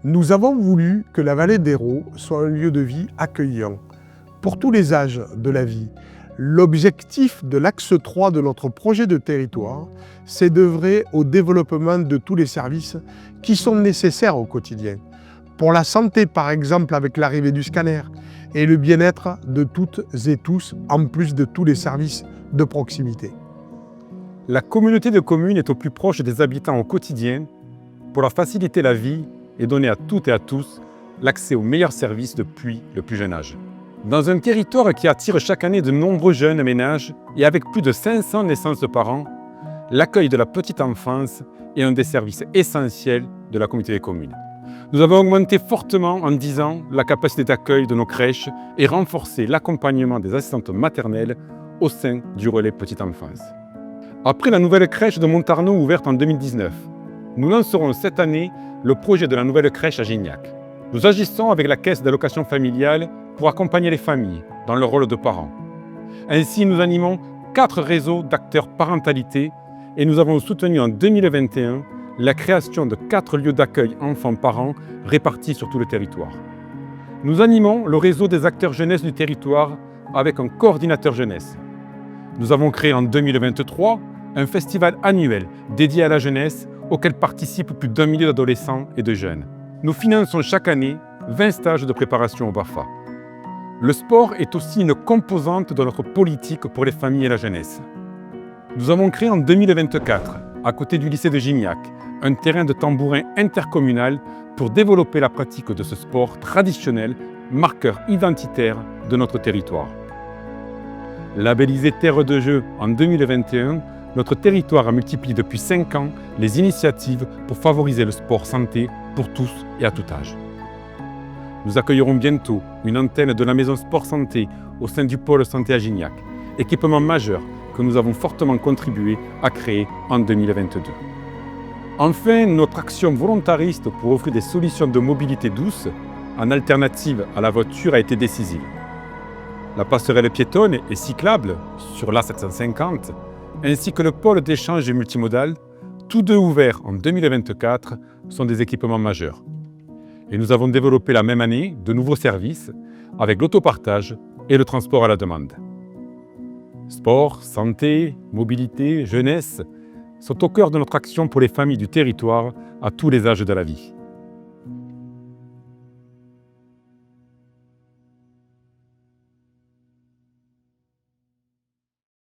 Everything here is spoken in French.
Nous avons voulu que la vallée d'Hérault soit un lieu de vie accueillant pour tous les âges de la vie. L'objectif de l'axe 3 de notre projet de territoire, c'est d'œuvrer au développement de tous les services qui sont nécessaires au quotidien. Pour la santé, par exemple, avec l'arrivée du scanner, et le bien-être de toutes et tous, en plus de tous les services de proximité. La communauté de communes est au plus proche des habitants au quotidien pour leur faciliter la vie et donner à toutes et à tous l'accès aux meilleurs services depuis le plus jeune âge. Dans un territoire qui attire chaque année de nombreux jeunes ménages et avec plus de 500 naissances par an, l'accueil de la petite enfance est un des services essentiels de la communauté des communes. Nous avons augmenté fortement en 10 ans la capacité d'accueil de nos crèches et renforcé l'accompagnement des assistantes maternelles au sein du relais petite enfance. Après la nouvelle crèche de Montarnot ouverte en 2019, nous lancerons cette année le projet de la nouvelle crèche à Gignac. Nous agissons avec la caisse d'allocation familiale pour accompagner les familles dans leur rôle de parents. Ainsi, nous animons 4 réseaux d'acteurs parentalité et nous avons soutenu en 2021 la création de 4 lieux d'accueil enfants-parents répartis sur tout le territoire. Nous animons le réseau des acteurs jeunesse du territoire avec un coordinateur jeunesse. Nous avons créé en 2023 un festival annuel dédié à la jeunesse auquel participent plus d'1 million d'adolescents et de jeunes. Nous finançons chaque année 20 stages de préparation au BAFA. Le sport est aussi une composante de notre politique pour les familles et la jeunesse. Nous avons créé en 2024, à côté du lycée de Gignac, un terrain de tambourin intercommunal pour développer la pratique de ce sport traditionnel, marqueur identitaire de notre territoire. Labellisé Terre de Jeux en 2021, notre territoire a multiplié depuis 5 ans les initiatives pour favoriser le sport santé pour tous et à tout âge. Nous accueillerons bientôt une antenne de la Maison Sport Santé au sein du pôle santé à Gignac, équipement majeur que nous avons fortement contribué à créer en 2022. Enfin, notre action volontariste pour offrir des solutions de mobilité douce en alternative à la voiture a été décisive. La passerelle piétonne et cyclable sur l'A750, ainsi que le pôle d'échange multimodal, tous deux ouverts en 2024, sont des équipements majeurs. Et nous avons développé la même année de nouveaux services avec l'autopartage et le transport à la demande. Sport, santé, mobilité, jeunesse sont au cœur de notre action pour les familles du territoire à tous les âges de la vie.